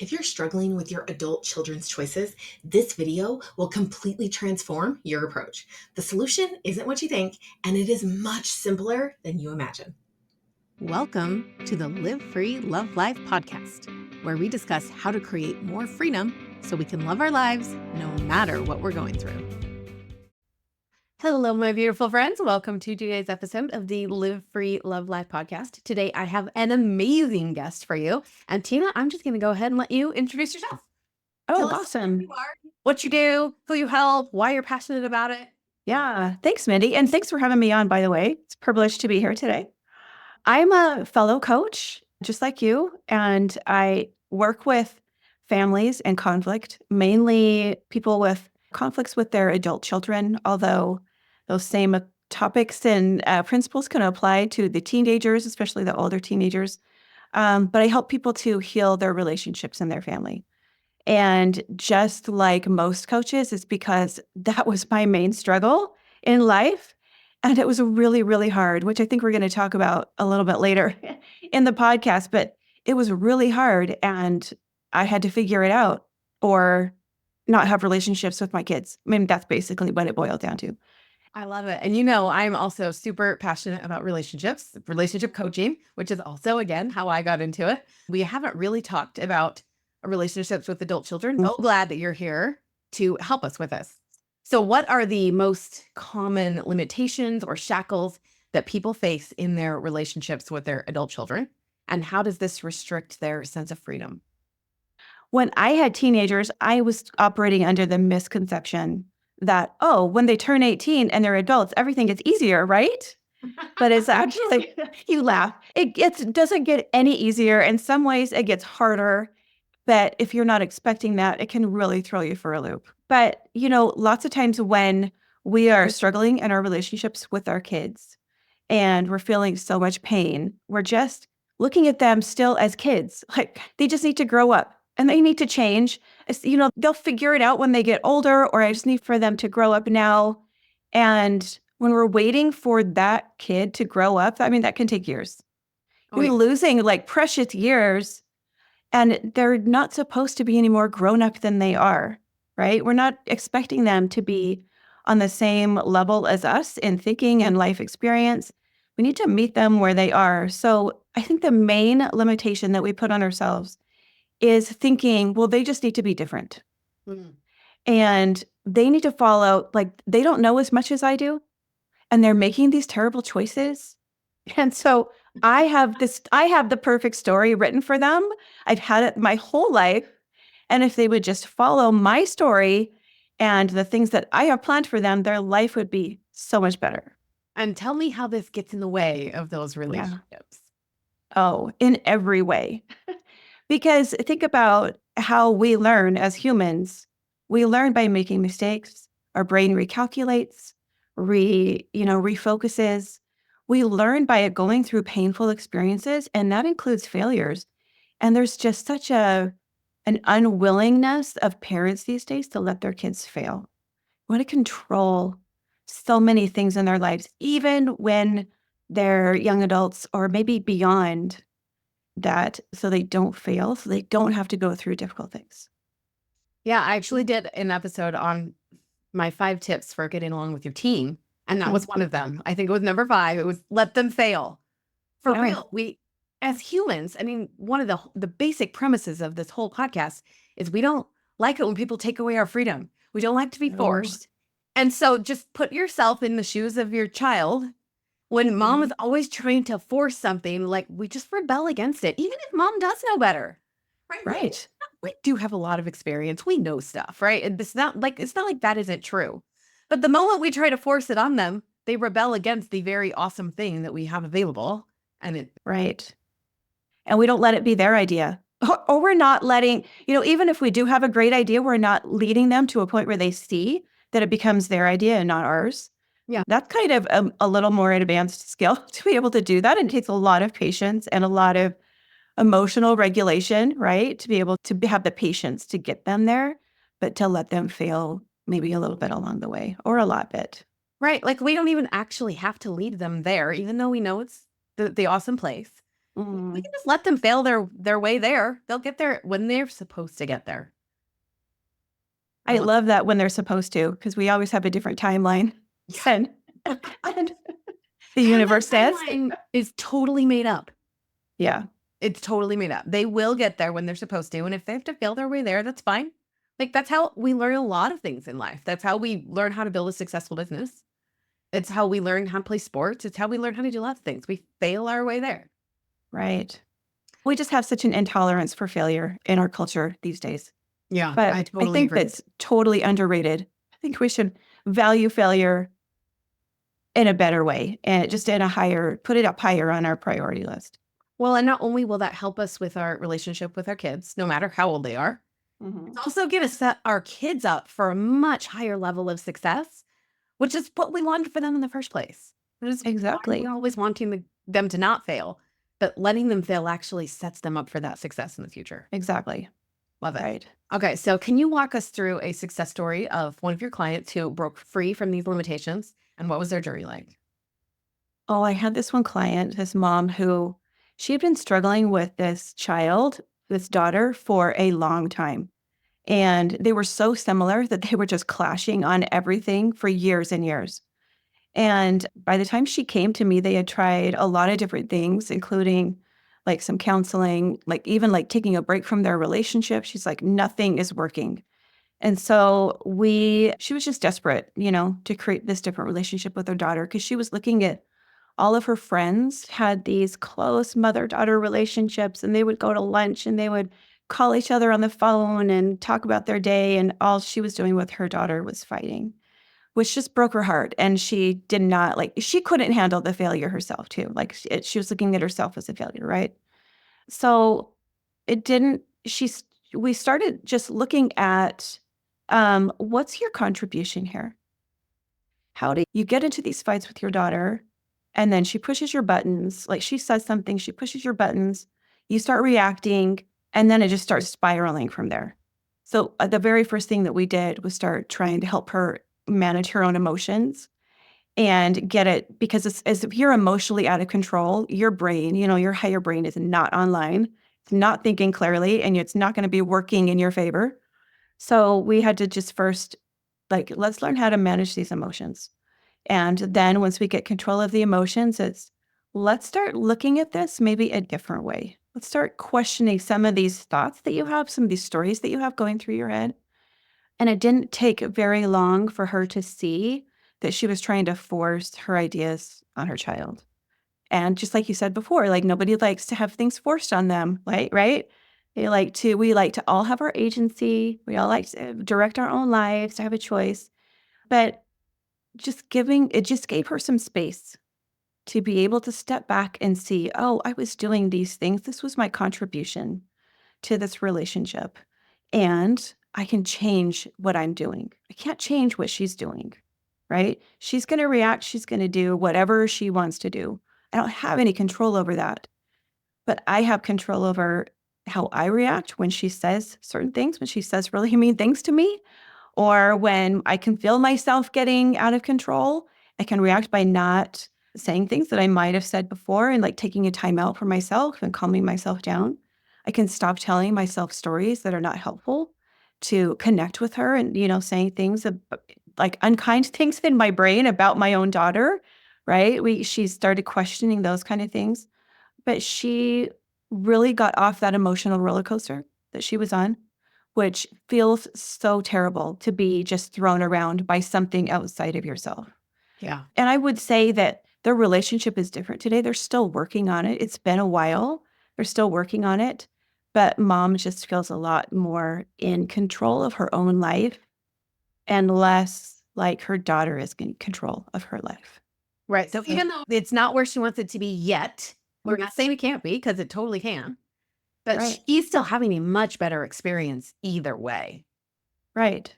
If you're struggling with your adult children's choices, this video will completely transform your approach. The solution isn't what you think, and it is much simpler than you imagine. Welcome to the Live Free, Love Life podcast, where we discuss how to create more freedom so we can love our lives no matter what we're going through. Hello, my beautiful friends. Welcome to today's episode of the Live Free, Love Life podcast. Today, I have an amazing guest for you. And Tina, I'm just going to go ahead and let you introduce yourself. Oh, Tell us awesome. who you are, what you do, who you help, why you're passionate about it. Yeah. Thanks, Mindy. And thanks for having me on, by the way. It's a privilege to be here today. I'm a fellow coach, just like you, and I work with families in conflict, mainly people with conflicts with their adult children, although those same topics and principles can apply to the teenagers, especially the older teenagers. But I help people to heal their relationships in their family. And just like most coaches, it's because that was my main struggle in life. And it was really, really hard, which I think we're going to talk about a little bit later in the podcast. But it was really hard. And I had to figure it out or not have relationships with my kids. I mean, that's basically what it boiled down to. I love it. And you know, I'm also super passionate about relationships, relationship coaching, which is also, again, how I got into it. We haven't really talked about relationships with adult children. So glad that you're here to help us with this. So what are the most common limitations or shackles that people face in their relationships with their adult children? And how does this restrict their sense of freedom? When I had teenagers, I was operating under the misconception that, oh, when they turn 18 and they're adults, everything gets easier, right? But it's actually, you laugh. It doesn't get any easier. In some ways, it gets harder. But if you're not expecting that, it can really throw you for a loop. But, lots of times when we are struggling in our relationships with our kids and we're feeling so much pain, we're just looking at them still as kids. Like they just need to grow up and they need to change. They'll figure it out when they get older, or I just need for them to grow up now. And when we're waiting for that kid to grow up, I mean, that can take years. You're losing like precious years. And they're not supposed to be any more grown up than they are, right? We're not expecting them to be on the same level as us in thinking and life experience. We need to meet them where they are. So I think the main limitation that we put on ourselves is thinking, well, they just need to be different. And they need to follow, like, they don't know as much as I do. And they're making these terrible choices. And so I have the perfect story written for them. I've had it my whole life. And if they would just follow my story and the things that I have planned for them, their life would be so much better. And tell me how this gets in the way of those relationships. Oh, in every way. Because think about how we learn as humans. We learn by making mistakes. Our brain recalculates, refocuses. We learn by going through painful experiences, and that includes failures. And there's just such an unwillingness of parents these days to let their kids fail. We want to control so many things in their lives, even when they're young adults or maybe beyond that, so they don't fail, so they don't have to go through difficult things. Yeah, I actually did an episode on my 5 tips for getting along with your team. And that was one of them. I think it was number 5. It was let them fail. For real. We, as humans, I mean, one of the basic premises of this whole podcast is we don't like it when people take away our freedom. We don't like to be forced. And so just put yourself in the shoes of your child. When mom is always trying to force something, like we just rebel against it, even if mom does know better. Right. We do have a lot of experience. We know stuff, right? And it's not like that isn't true. But the moment we try to force it on them, they rebel against the very awesome thing that we have available. Right. And we don't let it be their idea. Or we're not letting, even if we do have a great idea, we're not leading them to a point where they see that it becomes their idea and not ours. Yeah. That's kind of a little more advanced skill to be able to do that. It takes a lot of patience and a lot of emotional regulation, right? To be able to have the patience to get them there, but to let them fail maybe a little bit along the way or a lot bit. Right. Like we don't even actually have to lead them there, even though we know it's the awesome place. We can just let them fail their way there. They'll get there when they're supposed to get there. I love that when they're supposed to, because we always have a different timeline. And the universe says. Is totally made up. Yeah. It's totally made up. They will get there when they're supposed to. And if they have to fail their way there, that's fine. Like, that's how we learn a lot of things in life. That's how we learn how to build a successful business. It's how we learn how to play sports. It's how we learn how to do lots of things. We fail our way there. Right. We just have such an intolerance for failure in our culture these days. Yeah, But I totally think agree. that's totally underrated. I think we should value failure in a better way and just put it up higher on our priority list. Well, and not only will that help us with our relationship with our kids, no matter how old they are, it's also going to set our kids up for a much higher level of success, which is what we wanted for them in the first place. Exactly. We're always wanting them to not fail, but letting them fail actually sets them up for that success in the future. Exactly. Love it. Right. Okay, so can you walk us through a success story of one of your clients who broke free from these limitations, and what was their journey like? Oh, I had this one client, this mom, who she had been struggling with this daughter, for a long time. And they were so similar that they were just clashing on everything for years and years. And by the time she came to me, they had tried a lot of different things, including like some counseling, like even like taking a break from their relationship. She's like, nothing is working. And so she was just desperate, to create this different relationship with her daughter, because she was looking at all of her friends had these close mother-daughter relationships, and they would go to lunch and they would call each other on the phone and talk about their day. And all she was doing with her daughter was fighting, which just broke her heart. And she did not she couldn't handle the failure herself too. Like she was looking at herself as a failure, right? So it didn't, we started just looking at, what's your contribution here? How do you get into these fights with your daughter? And then she pushes your buttons, like she says something, she pushes your buttons, you start reacting, and then it just starts spiraling from there. So the very first thing that we did was start trying to help her manage her own emotions and get it, because as if you're emotionally out of control, your brain, your higher brain is not online. It's not thinking clearly, and it's not going to be working in your favor. So we had to just first, let's learn how to manage these emotions. And then once we get control of the emotions, let's start looking at this maybe a different way. Let's start questioning some of these thoughts that you have, some of these stories that you have going through your head. And it didn't take very long for her to see that she was trying to force her ideas on her child. And just like you said before, nobody likes to have things forced on them, right? We like to all have our agency. We all like to direct our own lives, to have a choice. But it just gave her some space to be able to step back and see, oh, I was doing these things. This was my contribution to this relationship. And I can change what I'm doing. I can't change what she's doing, right? She's going to react. She's going to do whatever she wants to do. I don't have any control over that. But I have control over how I react when she says certain things, when she says really mean things to me, or when I can feel myself getting out of control. I can react by not saying things that I might have said before and taking a time out for myself and calming myself down. I can stop telling myself stories that are not helpful to connect with her and, saying things like unkind things in my brain about my own daughter, right? She started questioning those kind of things, but she really got off that emotional roller coaster that she was on, which feels so terrible to be just thrown around by something outside of yourself. Yeah. And I would say that their relationship is different today. They're still working on it. It's been a while. They're still working on it. But mom just feels a lot more in control of her own life and less like her daughter is in control of her life. Right. So even though it's not where she wants it to be yet, we're not saying it can't be, because it totally can. But Right. she's still having a much better experience either way. Right.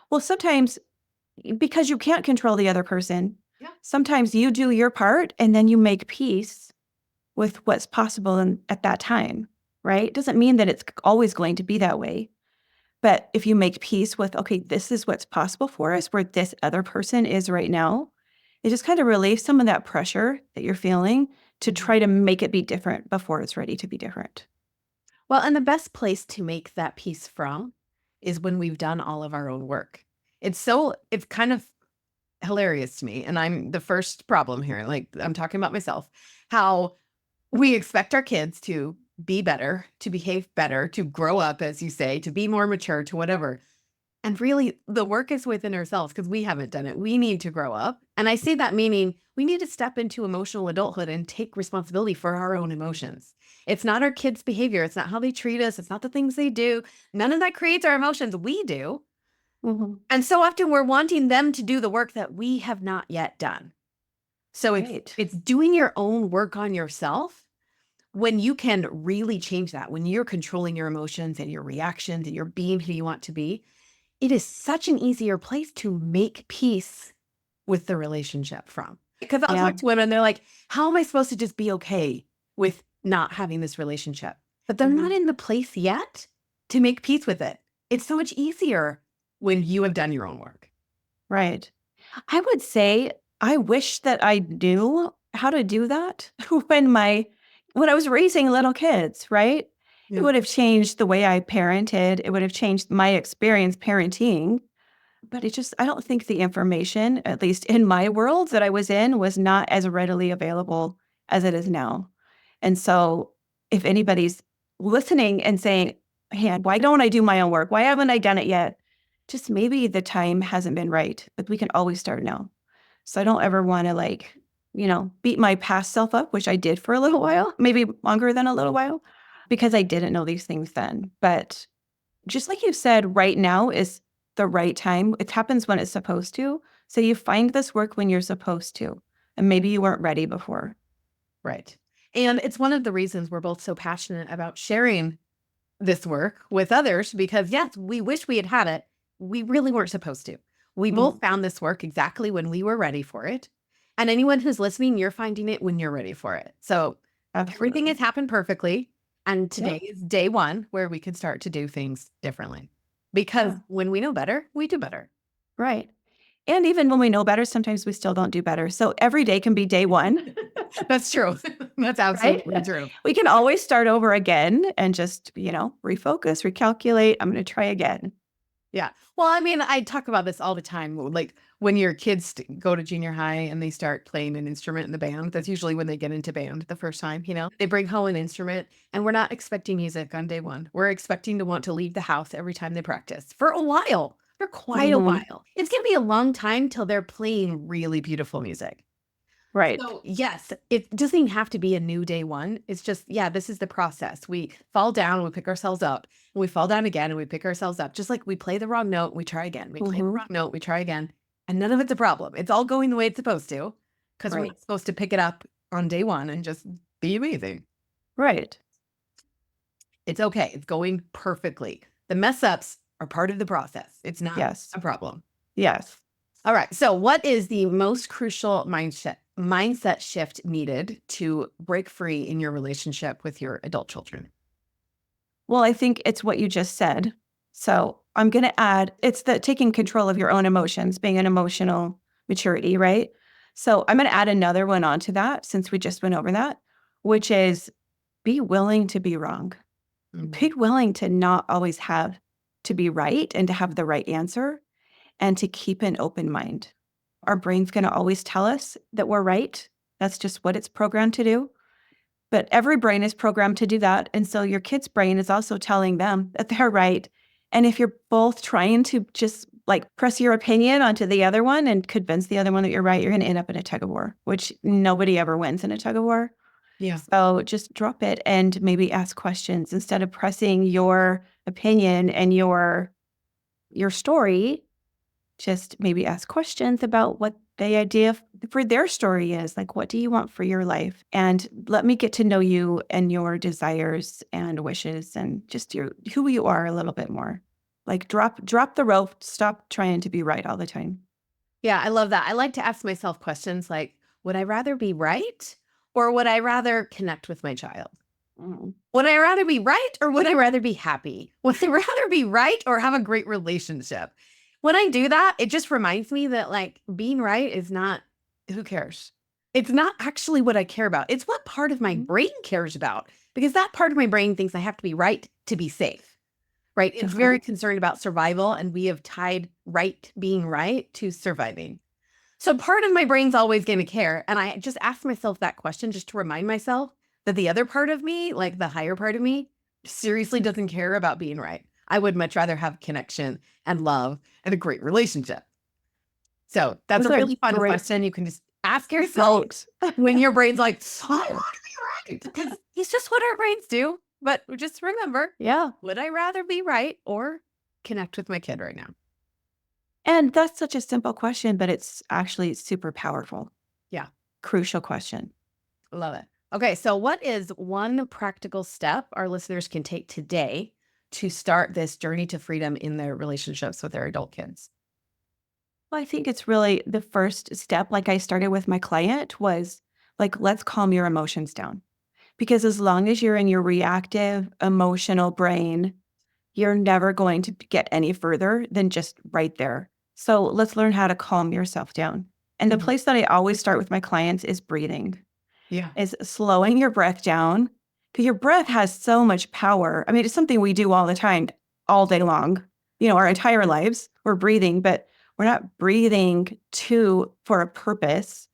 Well, sometimes, because you can't control the other person, sometimes you do your part and then you make peace with what's possible at that time, right? Doesn't mean that it's always going to be that way. But if you make peace with, okay, this is what's possible for us, where this other person is right now, it just kind of relieves some of that pressure that you're feeling to try to make it be different before it's ready to be different. Well, and the best place to make that piece from is when we've done all of our own work. It's kind of hilarious to me. And I'm the first problem here. Like, I'm talking about myself, how we expect our kids to be better, to behave better, to grow up, as you say, to be more mature, to whatever. And really, the work is within ourselves because we haven't done it. We need to grow up. And I say that meaning we need to step into emotional adulthood and take responsibility for our own emotions. It's not our kids' behavior. It's not how they treat us. It's not the things they do. None of that creates our emotions. We do. Mm-hmm. And so often we're wanting them to do the work that we have not yet done. So Right. it's doing your own work on yourself when you can really change that, when you're controlling your emotions and your reactions and you're being who you want to be. It is such an easier place to make peace with the relationship from. Because I'll talk to women and they're like, how am I supposed to just be okay with not having this relationship? But they're not in the place yet to make peace with it. It's so much easier when you have done your own work. Right. I would say I wish that I knew how to do that when I was raising little kids, right? Yeah. It would have changed the way I parented. It would have changed my experience parenting. But I don't think the information, at least in my world that I was in, was not as readily available as it is now. And so if anybody's listening and saying, hey, why don't I do my own work? Why haven't I done it yet? Just maybe the time hasn't been right, but we can always start now. So I don't ever want to beat my past self up, which I did for a little while, maybe longer than a little while, because I didn't know these things then. But just like you said, right now is the right time. It happens when it's supposed to. So you find this work when you're supposed to, and maybe you weren't ready before. Right. And it's one of the reasons we're both so passionate about sharing this work with others, because yes, we wish we had had it. We really weren't supposed to. We both found this work exactly when we were ready for it. And anyone who's listening, you're finding it when you're ready for it. So everything has happened perfectly. And today is day one where we can start to do things differently. Because when we know better, we do better. Right. And even when we know better, sometimes we still don't do better. So every day can be day one. That's true. That's absolutely true. We can always start over again and just, refocus, recalculate. I'm going to try again. Yeah. Well, I mean, I talk about this all the time. Like when your kids go to junior high and they start playing an instrument in the band, that's usually when they get into band the first time, they bring home an instrument and we're not expecting music on day one. We're expecting to want to leave the house every time they practice for a while, for quite a while. It's going to be a long time till they're playing really beautiful music. Right. So yes, it doesn't even have to be a new day one. It's just, this is the process. We fall down, we pick ourselves up, and we fall down again and we pick ourselves up. Just like we play the wrong note, we try again. We play the wrong note, we try again. And none of it's a problem. It's all going the way it's supposed to, because we're not supposed to pick it up on day one and just be amazing. Right. It's okay. It's going perfectly. The mess ups are part of the process. It's not a problem. Yes. All right. So what is the most crucial mindset shift needed to break free in your relationship with your adult children? Well, I think it's what you just said. So I'm going to add, it's the taking control of your own emotions, being an emotional maturity, right? So I'm going to add another one onto that since we just went over that, which is be willing to be wrong. Be willing to not always have to be right and to have the right answer, and to keep an open mind. Our brain's going to always tell us that we're right. That's just what it's programmed to do. But every brain is programmed to do that. And so your kid's brain is also telling them that they're right. And if you're both trying to just press your opinion onto the other one and convince the other one that you're right, you're going to end up in a tug of war, which nobody ever wins in a tug of war. Yeah. So just drop it and maybe ask questions instead of pressing your opinion and your story. Just maybe ask questions about what the idea for their story is. Like, what do you want for your life? And let me get to know you and your desires and wishes and just who you are a little bit more. Like drop the rope. Stop trying to be right all the time. Yeah, I love that. I like to ask myself questions like, would I rather be right or would I rather connect with my child? Would I rather be right or would I rather be happy? Would I rather be right or have a great relationship? When I do that, it just reminds me that being right is not, who cares? It's not actually what I care about. It's what part of my brain cares about, because that part of my brain thinks I have to be right to be safe, right? It's very concerned about survival, and we have tied being right to surviving. So part of my brain's always going to care. And I just ask myself that question just to remind myself that the other part of me, like the higher part of me, seriously doesn't care about being right. I would much rather have connection and love and a great relationship. So that's a really fun question. You can just ask yourself when your brain's like, I want to be right. Because it's just what our brains do. But just remember, would I rather be right or connect with my kid right now? And that's such a simple question, but it's actually super powerful. Yeah. Crucial question. Love it. Okay. So what is one practical step our listeners can take today to start this journey to freedom in their relationships with their adult kids? Well, I think it's really the first step, like I started with my client, was like, let's calm your emotions down. Because as long as you're in your reactive, emotional brain, you're never going to get any further than just right there. So let's learn how to calm yourself down. And the place that I always start with my clients is breathing. Yeah. Is slowing your breath down, because your breath has so much power. I mean, it's something we do all the time, all day long, our entire lives. We're breathing, but we're not breathing for a purpose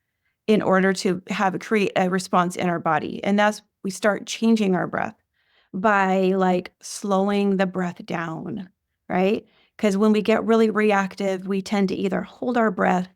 in order to create a response in our body. And we start changing our breath by like slowing the breath down, right? Because when we get really reactive, we tend to either hold our breath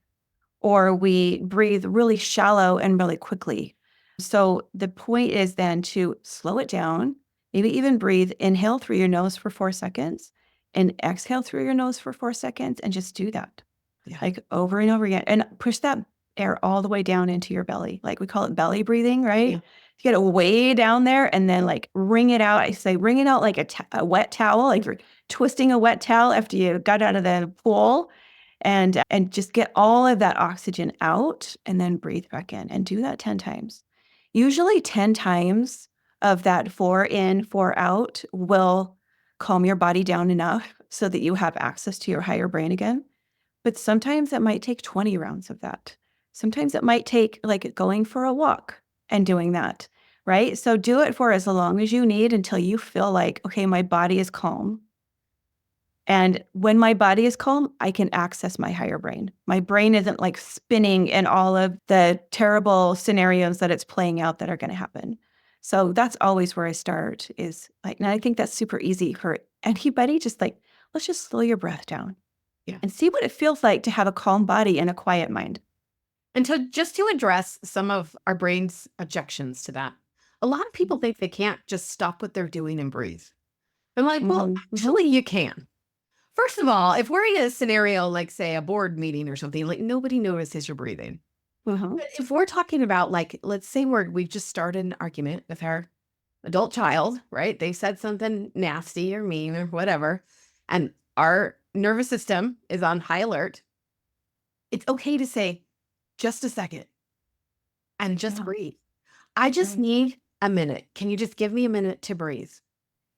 or we breathe really shallow and really quickly. So the point is then to slow it down, maybe even breathe, inhale through your nose for 4 seconds and exhale through your nose for 4 seconds, and just do that. Yeah. Like over and over again, and push that air all the way down into your belly. Like we call it belly breathing, right? Yeah. You get it way down there and then like wring it out. I say wring it out like a wet towel, like you're twisting a wet towel after you got out of the pool, and just get all of that oxygen out and then breathe back in, and do that 10 times. Usually 10 times of that 4 in, 4 out will calm your body down enough so that you have access to your higher brain again. But sometimes it might take 20 rounds of that. Sometimes it might take like going for a walk and doing that, right? So do it for as long as you need until you feel like, okay, my body is calm. And when my body is calm, I can access my higher brain. My brain isn't like spinning in all of the terrible scenarios that it's playing out that are going to happen. So that's always where I start, is like, and I think that's super easy for anybody. Just like, let's just slow your breath down. Yeah. And see what it feels like to have a calm body and a quiet mind. And to address some of our brain's objections to that, a lot of people think they can't just stop what they're doing and breathe. I'm like, well, actually you can. First of all, if we're in a scenario like, say, a board meeting or something, like nobody notices you're breathing. But if we're talking about, like, let's say we've just started an argument with our adult child, right? They said something nasty or mean or whatever, and our nervous system is on high alert. It's okay to say, just a second, and just breathe. I just need a minute. Can you just give me a minute to breathe?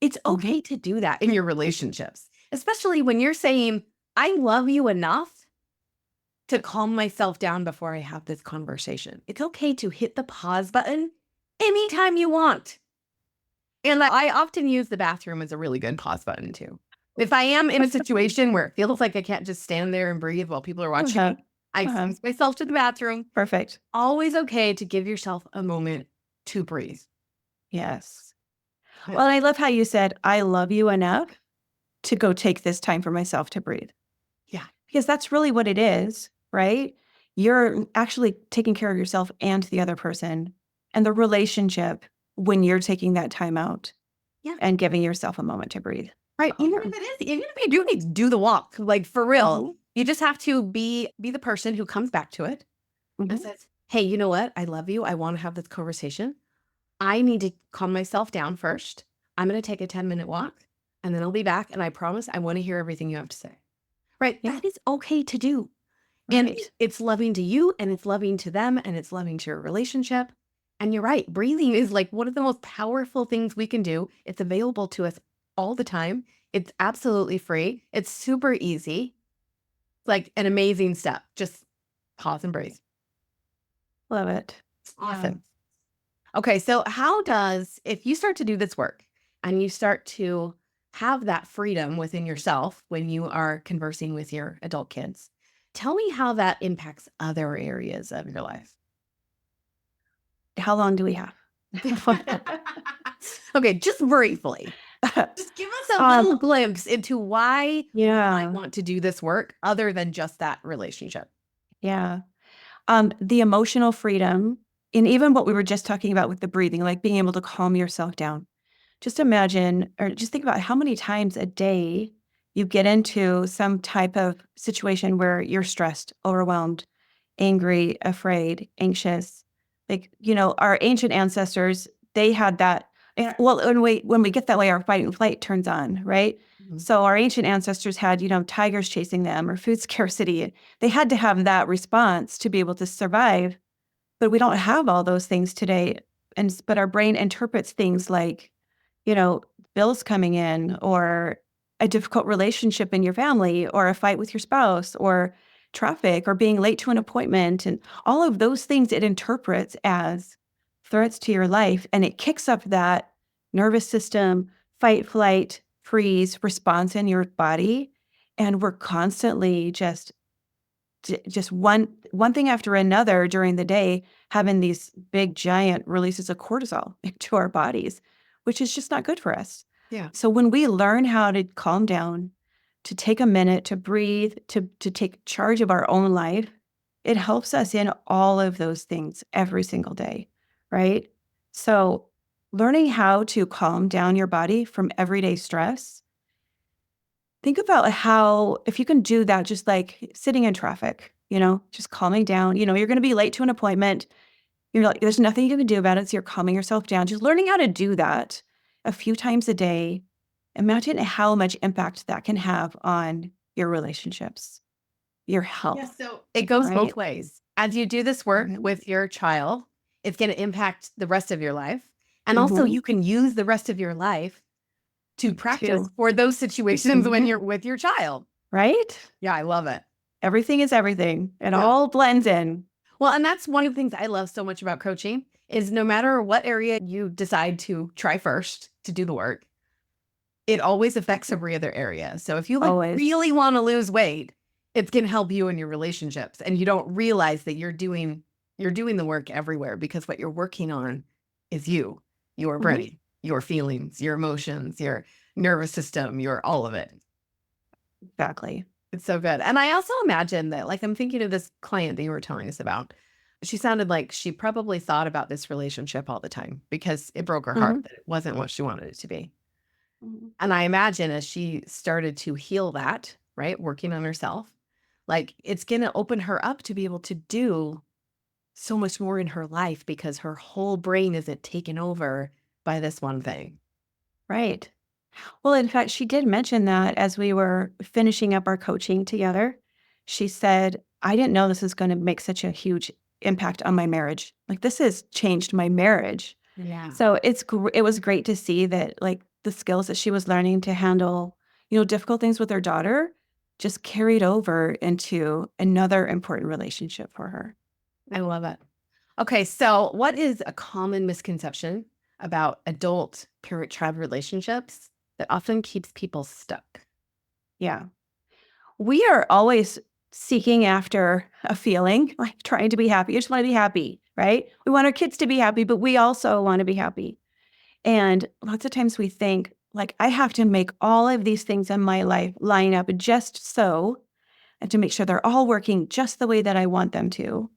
It's okay to do that in your relationships, especially when you're saying, I love you enough to calm myself down before I have this conversation. It's okay to hit the pause button anytime you want. And I often use the bathroom as a really good pause button too. If I am in a situation where it feels like I can't just stand there and breathe while people are watching, I excuse myself to the bathroom. Perfect. Always okay to give yourself a moment to breathe. Yes. Well, I love how you said, I love you enough to go take this time for myself to breathe. Yeah. Because that's really what it is, right? You're actually taking care of yourself and the other person and the relationship when you're taking that time out and giving yourself a moment to breathe. Right. Even if you do need to do the walk, like for real, you just have to be the person who comes back to it and says, hey, you know what? I love you. I want to have this conversation. I need to calm myself down first. I'm going to take a 10-minute walk and then I'll be back. And I promise I want to hear everything you have to say. Right. Yeah. That is okay to do. Right. And it's loving to you and it's loving to them and it's loving to your relationship. And you're right. Breathing is like one of the most powerful things we can do. It's available to us all the time. It's absolutely free. It's super easy. It's like an amazing step. Just pause and breathe. Love it. Awesome. Okay, so if you start to do this work and you start to have that freedom within yourself when you are conversing with your adult kids, tell me how that impacts other areas of your life. How long do we have? Okay, just briefly. Just give us a little glimpse into why you might want to do this work other than just that relationship. Yeah. The emotional freedom, and even what we were just talking about with the breathing, like being able to calm yourself down. Just imagine, or just think about how many times a day you get into some type of situation where you're stressed, overwhelmed, angry, afraid, anxious. Like, our ancient ancestors, they had that. Well, when we get that way, our fight and flight turns on, right? Mm-hmm. So our ancient ancestors had, tigers chasing them or food scarcity. They had to have that response to be able to survive. But we don't have all those things today. But our brain interprets things like, bills coming in, or a difficult relationship in your family, or a fight with your spouse, or traffic, or being late to an appointment, and all of those things it interprets as threats to your life. And it kicks up that nervous system, fight, flight, freeze response in your body. And we're constantly just one thing after another during the day, having these big giant releases of cortisol into our bodies, which is just not good for us. Yeah. So when we learn how to calm down, to take a minute, to breathe, to take charge of our own life, it helps us in all of those things every single day, right? So learning how to calm down your body from everyday stress. Think about how, if you can do that, just like sitting in traffic, just calming down. You're going to be late to an appointment. You're like, there's nothing you can do about it. So you're calming yourself down. Just learning how to do that a few times a day. Imagine how much impact that can have on your relationships, your health. Yeah, so it goes both right? ways. As you do this work with your child, it's going to impact the rest of your life. And also you can use the rest of your life to practice for those situations when you're with your child. Right? Yeah, I love it. Everything is everything. It all blends in. Well, and that's one of the things I love so much about coaching is no matter what area you decide to try first to do the work, it always affects every other area. So if you really want to lose weight, it's going to help you in your relationships. And you don't realize that you're doing the work everywhere, because what you're working on is you, your brain, your feelings, your emotions, your nervous system, your all of it. Exactly. It's so good. And I also imagine that, like, I'm thinking of this client that you were telling us about. She sounded like she probably thought about this relationship all the time because it broke her heart that it wasn't what she wanted it to be. And I imagine as she started to heal that, right, working on herself, like, it's going to open her up to be able to do so much more in her life because her whole brain isn't taken over by this one thing. Right. Well, in fact, she did mention that as we were finishing up our coaching together. She said, I didn't know this was going to make such a huge impact on my marriage. Like, this has changed my marriage. Yeah. So it was great to see that, like, the skills that she was learning to handle, difficult things with her daughter just carried over into another important relationship for her. I love it. Okay, so what is a common misconception about adult parent-child relationships that often keeps people stuck? Yeah. We are always seeking after a feeling, like trying to be happy. You just want to be happy, right? We want our kids to be happy, but we also want to be happy. And lots of times we think, like, I have to make all of these things in my life line up just so, and to make sure they're all working just the way that I want them to,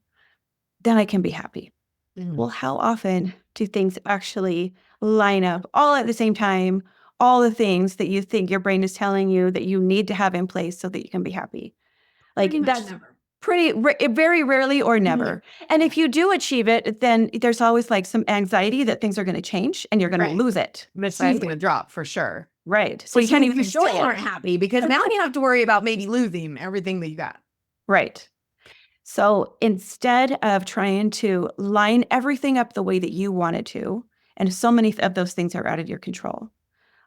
then I can be happy. Well, how often do things actually line up all at the same time? All the things that you think your brain is telling you that you need to have in place so that you can be happy. Like, that's never. Very rarely or never. And if you do achieve it, then there's always like some anxiety that things are going to change and you're going to lose it. The she's going to drop for sure. Right. So you can't even still aren't happy because now you have to worry about maybe losing everything that you got. Right. So instead of trying to line everything up the way that you want it to, and so many of those things are out of your control,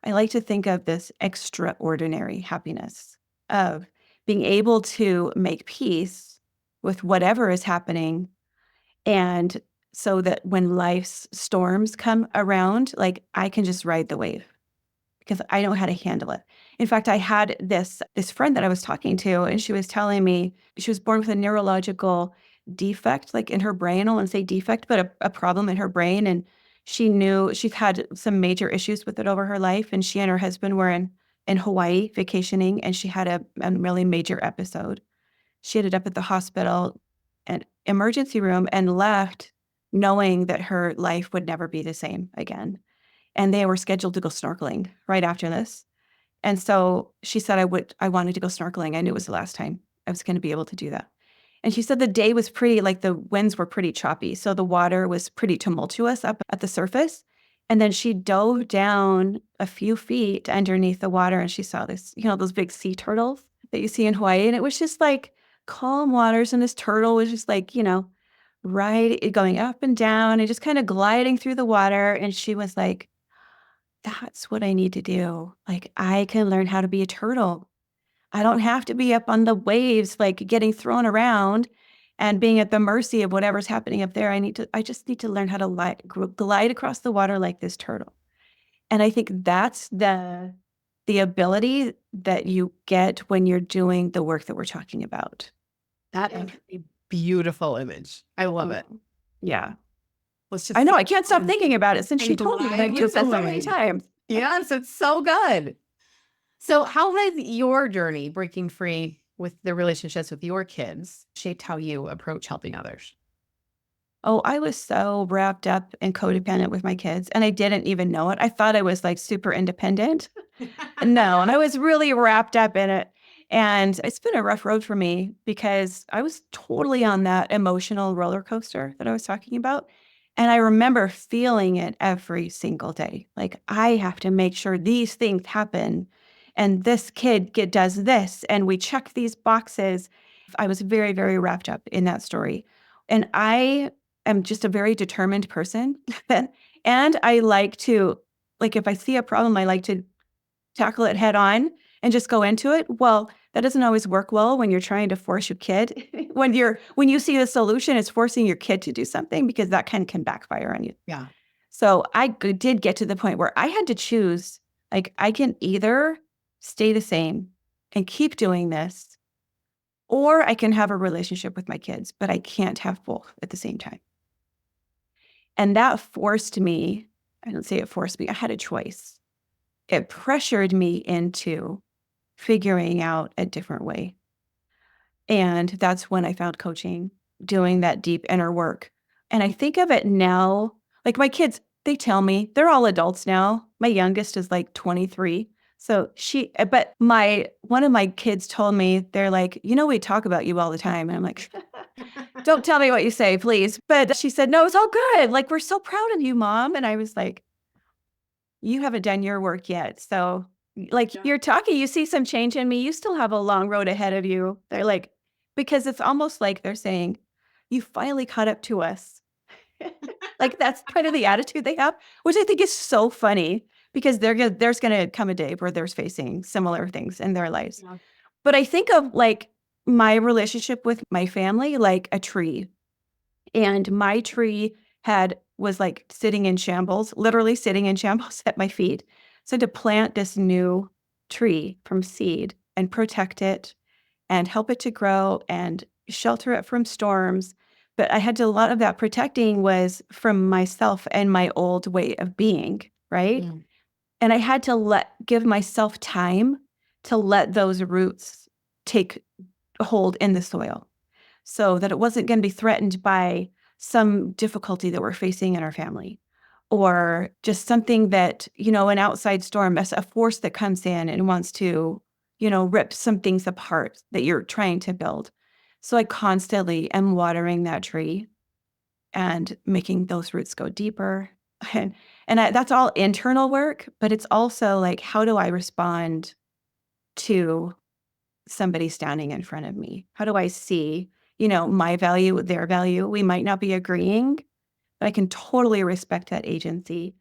I like to think of this extraordinary happiness of being able to make peace with whatever is happening And so that when life's storms come around, like I can just ride the wave because I know how to handle it. In fact, I had this friend that I was talking to, and she was telling me she was born with a neurological defect, like in her brain. I don't want to say defect, but a problem in her brain. And she knew she's had some major issues with it over her life. And she and her husband were in Hawaii vacationing, and she had a really major episode. She ended up at the hospital and emergency room and left knowing that her life would never be the same again. And they were scheduled to go snorkeling right after this. And so she said, I wanted to go snorkeling. I knew it was the last time I was going to be able to do that. And she said the day was pretty, like the winds were pretty choppy. So the water was pretty tumultuous up at the surface. And then she dove down a few feet underneath the water, and she saw this, those big sea turtles that you see in Hawaii. And it was just like calm waters. And this turtle was just like, right, going up and down and just kind of gliding through the water. And she was like, that's what I need to do. Like, I can learn how to be a turtle. I don't have to be up on the waves, like getting thrown around and being at the mercy of whatever's happening up there. I just need to learn how to glide across the water like this turtle. And I think that's the ability that you get when you're doing the work that we're talking about. That is a beautiful image. I love it. Yeah. Let's just I know. I can't stop thinking about it since she and told me. glide I've used that so with many the times. Yes, it's so good. So how has your journey breaking free with the relationships with your kids shaped how you approach helping others? Oh, I was so wrapped up and codependent with my kids, and I didn't even know it. I thought I was like super independent. No, and I was really wrapped up in it. And it's been a rough road for me because I was totally on that emotional roller coaster that I was talking about. And I remember feeling it every single day. Like, I have to make sure these things happen. And this kid does this. And we check these boxes. I was very, very wrapped up in that story. And I am just a very determined person. And I like to, like, if I see a problem, I like to tackle it head on and just go into it. Well, that doesn't always work well when you're trying to force your kid. when you see the solution, it's forcing your kid to do something because that can backfire on you. Yeah. So I did get to the point where I had to choose, like, I can either stay the same and keep doing this, or I can have a relationship with my kids, but I can't have both at the same time. And that forced me, I don't say it forced me, I had a choice. It pressured me into figuring out a different way. And that's when I found coaching, doing that deep inner work. And I think of it now, like my kids, they tell me they're all adults now. My youngest is like 23. So but one of my kids told me, they're like, we talk about you all the time. And I'm like, don't tell me what you say, please. But she said, no, it's all good. Like, we're so proud of you, Mom. And I was like, you haven't done your work yet. So like you're talking, you see some change in me. You still have a long road ahead of you. They're like, because it's almost like they're saying, you finally caught up to us. Like that's kind of the attitude they have, which I think is so funny because there's going to come a day where they're facing similar things in their lives. Yeah. But I think of like my relationship with my family like a tree. And my tree was like sitting in shambles, literally sitting in shambles at my feet. So to plant this new tree from seed and protect it and help it to grow and shelter it from storms. But a lot of that protecting was from myself and my old way of being, right? Mm. And I had to give myself time to let those roots take hold in the soil so that it wasn't going to be threatened by some difficulty that we're facing in our family or just something that, an outside storm, a force that comes in and wants to, rip some things apart that you're trying to build. So I constantly am watering that tree and making those roots go deeper. That's all internal work, but it's also like, how do I respond to somebody standing in front of me? How do I see, my value, their value? We might not be agreeing, but I can totally respect that agency.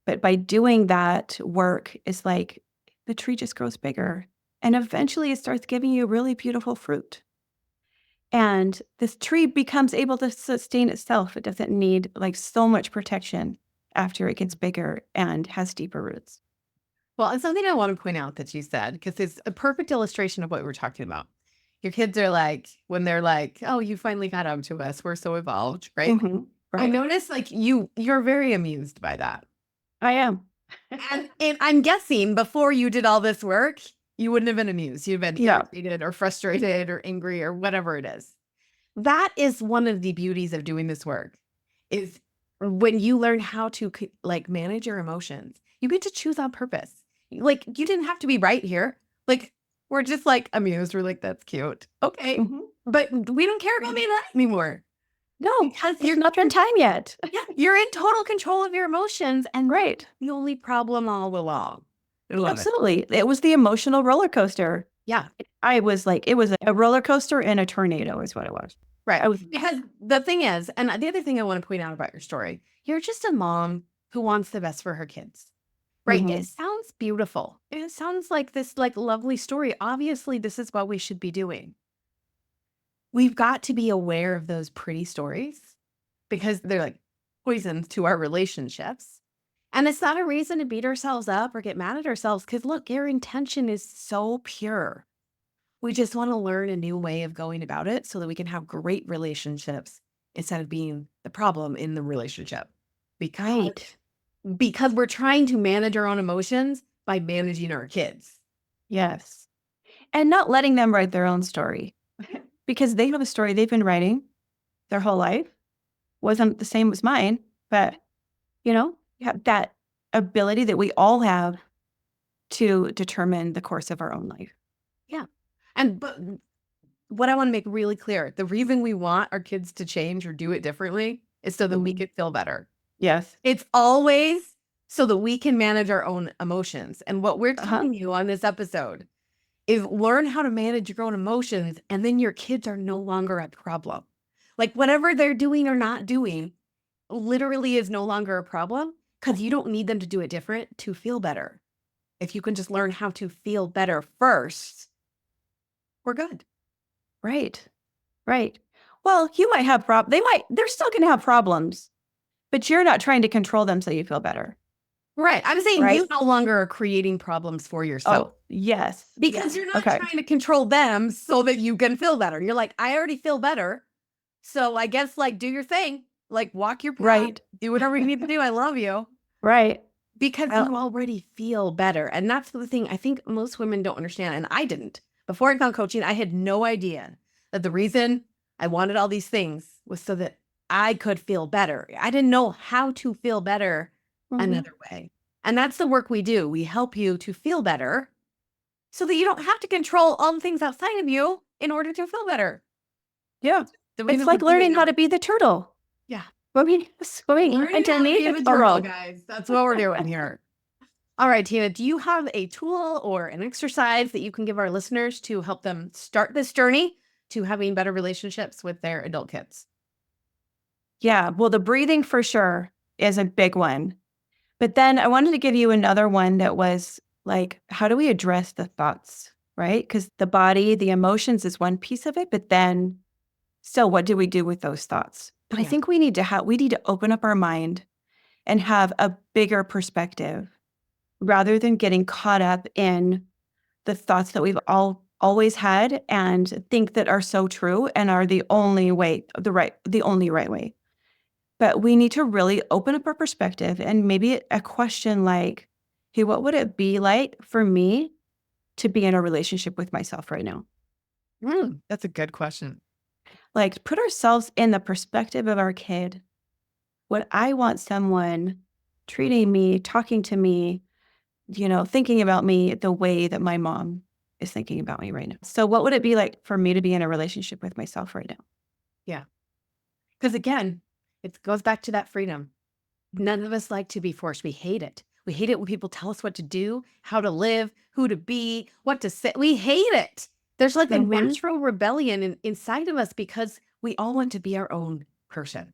But by doing that work, it's like the tree just grows bigger and eventually it starts giving you really beautiful fruit. And this tree becomes able to sustain itself. It doesn't need like so much protection after it gets bigger and has deeper roots. Well, and something I want to point out that you said, because it's a perfect illustration of what we were talking about. Your kids are like, when they're like, oh, you finally got up to us. We're so evolved, right? Mhm. I Right. noticed like you're very amused by that. I am. And I'm guessing before you did all this work, you wouldn't have been amused. You'd been Yeah. irritated or frustrated or angry or whatever it is. That is one of the beauties of doing this work, is when you learn how to like manage your emotions, you get to choose on purpose. Like, you didn't have to be right here. Like, we're just like amused. We're like, that's cute. Okay. Mhm. But we don't care about that anymore. No, Because it's not been time yet. yeah, you're in total control of your emotions, and Right. the only problem all along. I love it. Absolutely. It was the emotional roller coaster. Yeah, I was like, it was a roller coaster and a tornado is what it was. right. I was, Because the thing is, and the other thing I want to point out about your story, you're just a mom who wants the best for her kids. Right. Mhm. It sounds beautiful. It sounds like this like lovely story. Obviously, this is what we should be doing. We've got to be aware of those pretty stories because they're like poisons to our relationships. And it's not a reason to beat ourselves up or get mad at ourselves, because look, your intention is so pure. We just want to learn a new way of going about it so that we can have great relationships instead of being the problem in the relationship. Because we're trying to manage our own emotions by managing our kids. Yes. And not letting them write their own story because they have a story they've been writing their whole life. Wasn't the same as mine, but you have that ability that we all have to determine the course of our own life. Yeah. But what I want to make really clear, the reason we want our kids to change or do it differently is so that we can feel better. Yes. It's always so that we can manage our own emotions. And what we're telling you on this episode is learn how to manage your own emotions, and then your kids are no longer a problem. Like, whatever they're doing or not doing literally is no longer a problem, because you don't need them to do it different to feel better. If you can just learn how to feel better first, we're good. Right. Right. Well, you might have they're still going to have problems, but you're not trying to control them so you feel better. Right. I'm saying Right? you no longer are creating problems for yourself. Oh, yes. Because you're not trying to control them so that you can feel better. You're like, I already feel better. So I guess like do your thing. Like walk your path. Right. Do whatever you need to do. I love you. Right. Because you already feel better. And that's the thing I think most women don't understand. And I didn't. Before I found coaching, I had no idea that the reason I wanted all these things was so that I could feel better. I didn't know how to feel better another way. And that's the work we do. We help you to feel better so that you don't have to control all the things outside of you in order to feel better. Yeah. It's like learning how to be the turtle. Yeah. Swimming underneath the turtle, guys. That's what we're doing here. All right, Tina, do you have a tool or an exercise that you can give our listeners to help them start this journey to having better relationships with their adult kids? Yeah. Well, the breathing for sure is a big one. But then I wanted to give you another one that was like, how do we address the thoughts, right? Because the body, the emotions is one piece of it, but then still, what do we do with those thoughts? But I think we need to open up our mind and have a bigger perspective rather than getting caught up in the thoughts that we've always had and think that are so true and are the only right way. But we need to really open up our perspective and maybe a question like, hey, what would it be like for me to be in a relationship with myself right now? That's a good question. Like, put ourselves in the perspective of our kid. Would I want someone treating me, talking to me, thinking about me the way that my mom is thinking about me right now? So what would it be like for me to be in a relationship with myself right now? Yeah. Because again, it goes back to that freedom. None of us like to be forced. We hate it. We hate it when people tell us what to do, how to live, who to be, what to say. We hate it. There's like a natural rebellion inside of us because we all want to be our own person.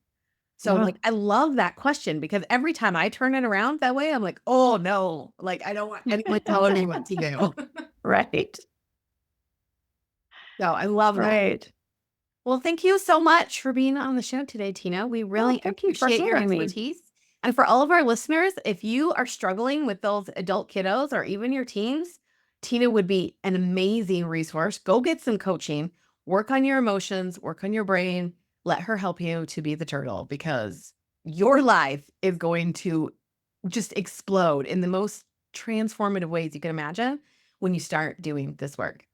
So like, I love that question because every time I turn it around that way, I'm like, oh no, like I don't want anyone telling me what to do. Right. So I love that. Right. Well, thank you so much for being on the show today, Tina. We really thank you for appreciate your having me. expertise. And for all of our listeners, if you are struggling with those adult kiddos or even your teens, Tina would be an amazing resource. Go get some coaching, work on your emotions, work on your brain. Let her help you to be the turtle, because your life is going to just explode in the most transformative ways you can imagine when you start doing this work.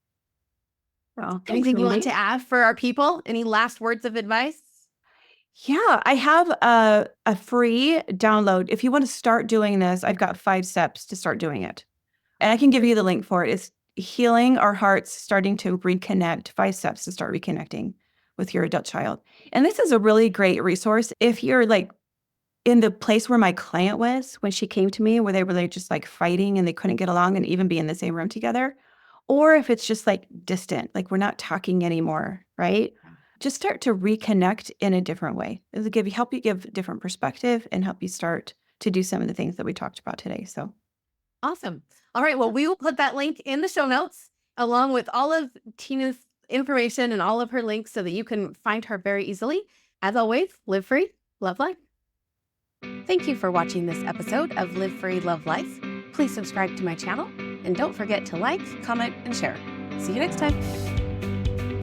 Well, Anything you want to add for our people? Any last words of advice? Yeah, I have a free download. If you want to start doing this, I've got 5 steps to start doing it. And I can give you the link for it. It's Healing Our Hearts, Starting to Reconnect, 5 steps to start reconnecting with your adult child. And this is a really great resource if you're like in the place where my client was when she came to me, where they were like just like fighting and they couldn't get along and even be in the same room together. Or if it's just like distant, like we're not talking anymore, right? Just start to reconnect in a different way. It'll help you give different perspective and help you start to do some of the things that we talked about today. So Awesome. All right. Well, we will put that link in the show notes along with all of Tina's information and all of her links so that you can find her very easily. As always, live free, love life. Thank you for watching this episode of Live Free, Love Life. Please subscribe to my channel and don't forget to like, comment, and share. See you next time.